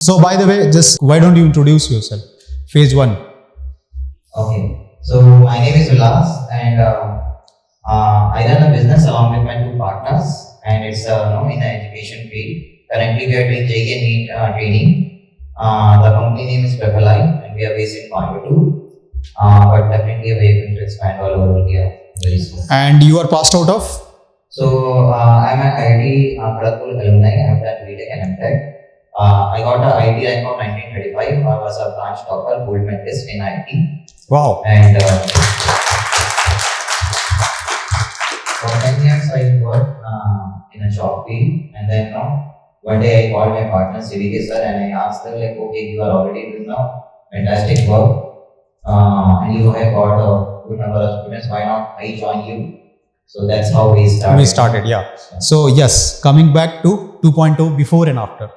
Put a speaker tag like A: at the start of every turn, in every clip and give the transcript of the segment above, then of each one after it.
A: So by the way, just why don't you introduce yourself? Phase 1.
B: Okay, so my name is Vilas, and I run a business along with my 2 partners, and it's in the education field. Currently, we are doing JEE and NEET training. The company name is Prepally, and we are based in Coimbatore. But definitely, we are going to expand all over India very soon.
A: And you are passed out of?
B: So I'm an IIT Kharagpur alumni. I have done BTech and MTech. I got an IIT rank of 1935. I was a branch topper, gold medalist in IIT.
A: Wow.
B: And for 10 years I worked in a job field, and then one day I called my partner CVK sir and I asked her like, okay, you are already doing fantastic work and you have got a good number of students, why not I join you? So that's how we started.
A: Yeah. So yes, coming back to 2.0 before and after.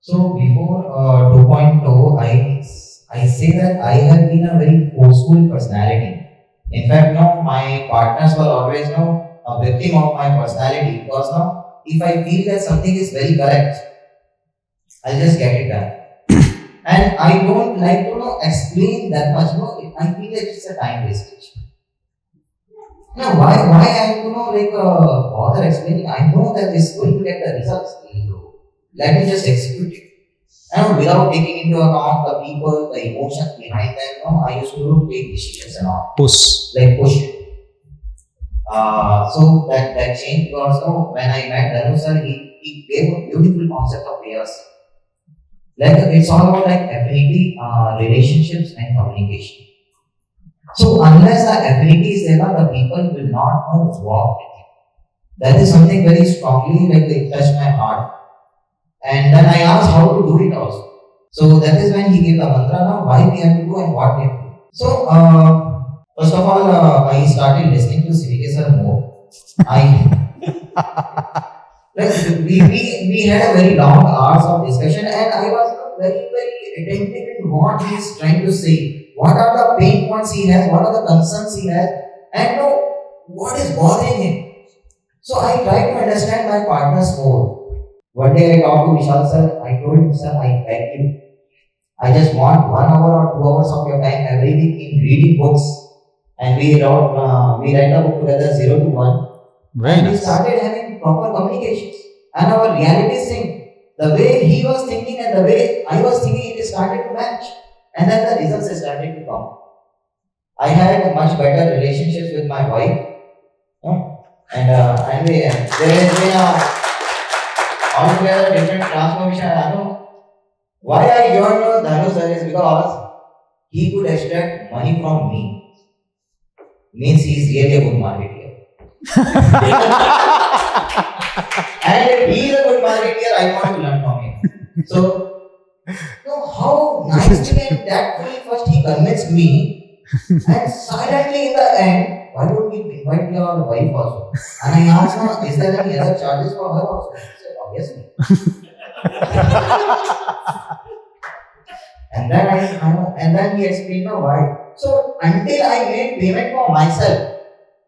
B: So before 2.0, I say that I have been a very forceful personality. In fact, my partners were always a victim of my personality, because if I feel that something is very correct, I'll just get it done. And I don't like to explain that much. I feel like it's a time wastage. Why I have to bother explaining? I know that it's going to get the results. Let me just execute it. And without taking into account the people, the emotions behind them, I used to take decisions and all.
A: Push.
B: So that changed, because when I met Dhanu sir, he gave a beautiful concept of layers. Like it's all about affinity, relationships and communication. So unless the affinity is there, the people will not walk with you. That is something very strongly it touched my heart. And then I asked how to do it also. So that is when he gave the mantra, why we have to do and what we have to do. So first of all, I started listening to CVK sir more. We had a very long hours of discussion, and I was very, very attentive in what he is trying to say. What are the pain points he has, what are the concerns he has, and what is bothering him. So I tried to understand my partners more. One day I talked to Vishal sir, I told him, sir, I beg you, I just want 1 hour or 2 hours of your time every week in reading books. And we read the book together 0 to 1.
A: Very nice.
B: We started having proper communications. And our reality sync, the way he was thinking and the way I was thinking, it started to match. And then the results started to come. I had much better relationships with my wife. And there has been altogether different transformation. I know why I joined Dhanu sir is because he could extract money from me. Means he is really a good marketer. And if he is a good marketer, I want to learn from him. So, how nicely and tactfully first he convinced me, and silently in the end, why don't you invite your wife also? And I asked her, is there any other charges for her also? She said, obviously. and then he explained why. So until I made payment for myself,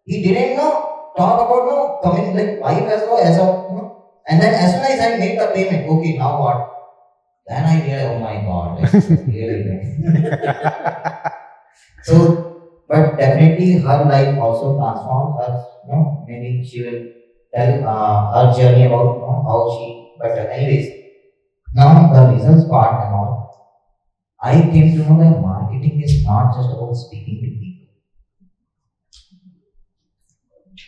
B: he didn't talk about coming wife as well as and then as soon as I made the payment, okay, now what? Then I realized, oh my God, really. So, but definitely her life also transformed her. Maybe she will tell her journey about how she. But anyways, now the results part and all. I came to know that marketing is not just about speaking to people.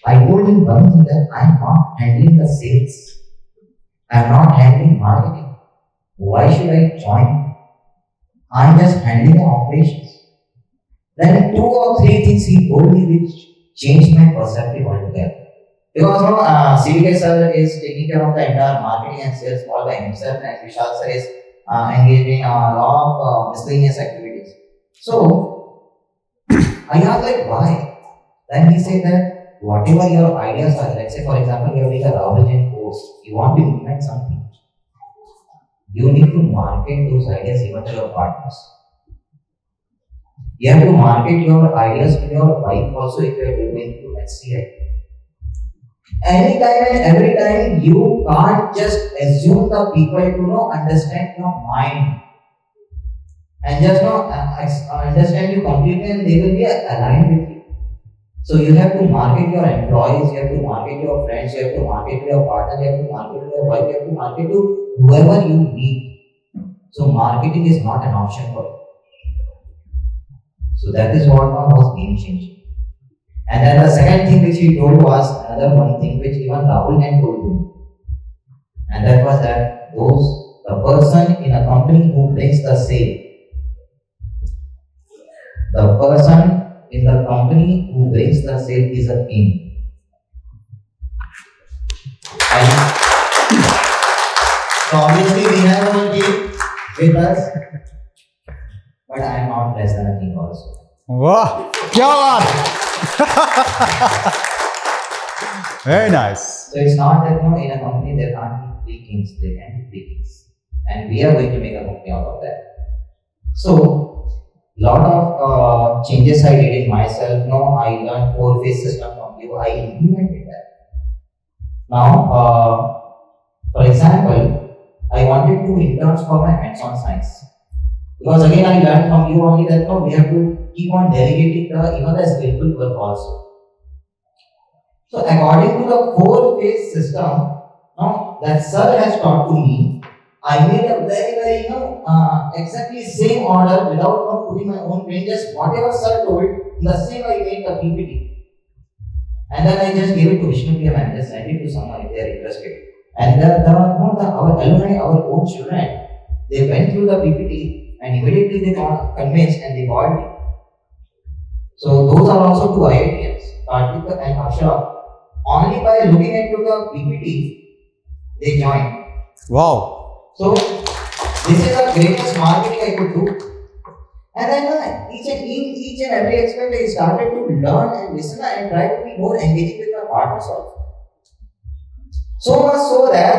B: I told him one thing, that I am not handling the sales. I am not handling marketing. Why should I join? I am just handling the operations. Then 2 or 3 things he told me which changed my perspective altogether. Because CVK sir is taking care of the entire marketing and sales all by himself, and Vishal sir is engaged in a lot of miscellaneous activities. So I asked why? Then he said that whatever your ideas are, let's say for example you have made a Raulajan course, you want to implement something, you need to market those ideas even to your partners. You have to market your ideas to your wife also if you are going to HCI. Anytime and every time you can't just assume the people to know understand your mind and just know understand you completely and they will be aligned with you. So you have to market your employees, you have to market your friends, you have to market to your partner, you have to market to your wife, you have to market to whoever you meet. So marketing is not an option for you. So that is what was game changing. And then the second thing which he told was another one thing which even Rahul had told me. And that was that the person in a company who brings the sale, the person in the company who brings the sale is a king. And so obviously we have one king with us, but I am not less than a king also.
A: Wow, क्या बात? Very nice.
B: So it's not that in a company there can't be three kings, there can be three kings. And we are going to make a company out of that. So, lot of changes I did in myself. I learned 4-phase system from you. I implemented that. Now, for example, I wanted 2 interns for my hands-on science. Because again, I learned from you only that we have to keep on delegating the skillful work also. So according to the 4-phase system, that sir has taught to me, I made a very exactly same order without putting my own brain. Just whatever sir told, in the same I made the PPT, and then I just gave it to Vishnu PM and just sent it to someone if they are interested. And our alumni, our own children, they went through the PPT and immediately they got convinced and they called me. So those are also 2 IITians, Karthik and Aksha. Only by looking into the PPT, they joined.
A: Wow.
B: So this is the greatest marketing I could do. And then each and every aspect I started to learn and listen and try to be more engaging with my partners also. So much so that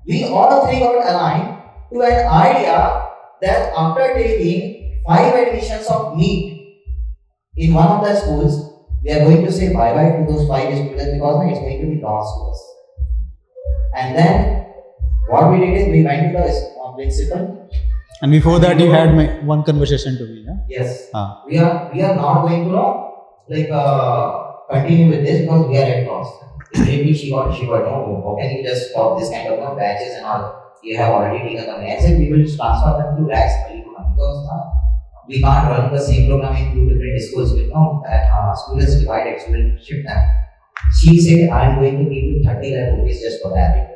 B: we all 3 got aligned to an idea that after taking 5 admissions of NEET in one of the schools, we are going to say bye-bye to those 5 students because it's going to be lost to us. And then what we did is we went to the principal.
A: And before that, you had one conversation to me, yeah?
B: Yes. We are not going to continue with this because we are at loss. Immediately she got no, how can you just stop this kind of batches and all? You have already taken the maths and we will transfer them to RACS because we can't run the same program in 2 different schools. We know that students divided, so we'll shift them. She said, I am going to give you 30 lakh rupees just for that.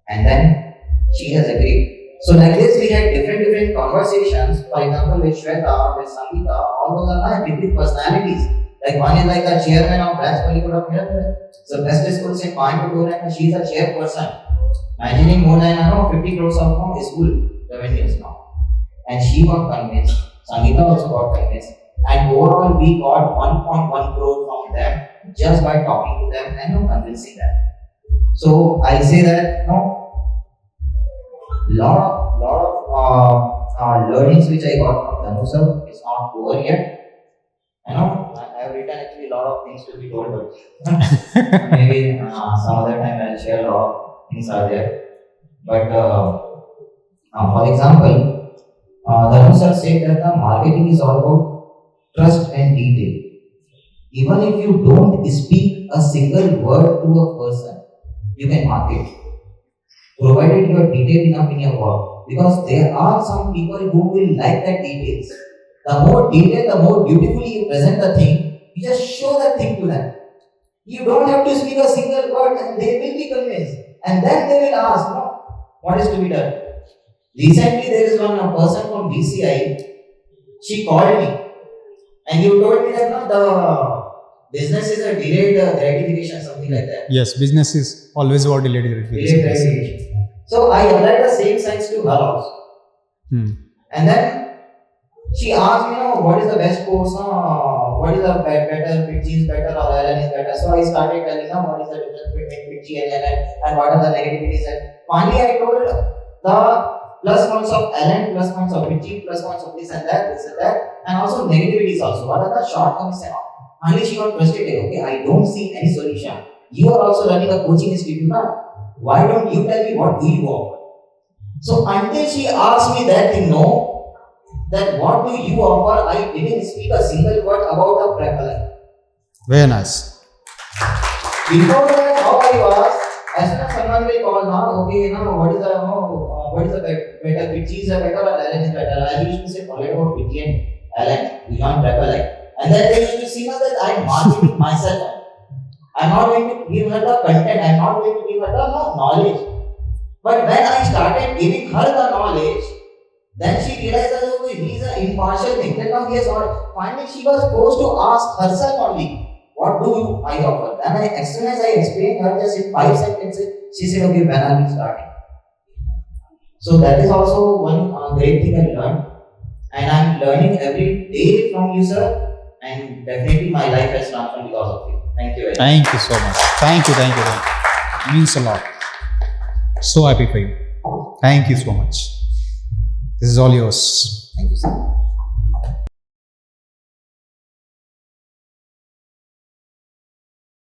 B: And then she has agreed. So like this, we had different conversations. For example, with Shweta, with Sangeeta, all those are different personalities. Like one is like the chairman of Prepally of here. So best schools in Coimbatore and she is a chairperson. Managing more than 50 crores of school revenues now. And she got convinced. Sangeeta also got convinced. And overall, we got 1.1 crore from them just by talking to them and convincing them. So I say that lot of learnings which I got from Dhanu sir is not over yet. I have written actually a lot of things to be told, but maybe some other time I'll share a lot of things are there. But for example, Dhanu sir said that the marketing is all about trust and detail. Even if you don't speak a single word to a person, you can market, provided you are detailed enough in your work. Because there are some people who will like that details. The more detailed, the more beautifully you present the thing, you just show that thing to them. You don't have to speak a single word and they will be convinced. And then they will ask, what is to be done? Recently, there is one person from BCI, she called me and you told me that the business is a delayed gratification, something like that.
A: Yes, business is always about delayed gratification.
B: Delayed gratification. So I applied the same science to her also. And then she asked me, what is the best course? What is the better, PG is better or LN is better? So I started telling her what is the difference between PG and LN and what are the negativities. And finally I told the plus points of LN, plus points of PG, plus points of this and that, and also negativities also. What are the shortcomings and all? Finally she got frustrated. Okay, I don't see any solution. You are also running a coaching institute, na? Why don't you tell me what do you offer? So until she asked me that thing, no, that what do you offer, I didn't speak a single word about the Prepally.
A: Very nice.
B: Before that, how I was, as soon as someone will call now, okay, now what is the better, Pitchy is better or Allen is better? I used to say, forget about Pitchy and Allen, we want Prepally. And then they used to see now that I'm marketing myself. I'm not going to give her the content, I'm not going to give her the knowledge. But when I started giving her the knowledge, then she realized that okay, he's an impartial thing. Then now he has not. Finally, she was forced to ask herself only, what do I offer? And as soon as I explained her just in 5 sentences, she said, okay, when are we starting? So that is also one great thing I learned. And I'm learning every day from you, sir. And definitely my life has transformed because of you. Thank you very much.
A: Thank you so much. Thank you. It means a lot. So happy for you. Thank you so much. This is all yours.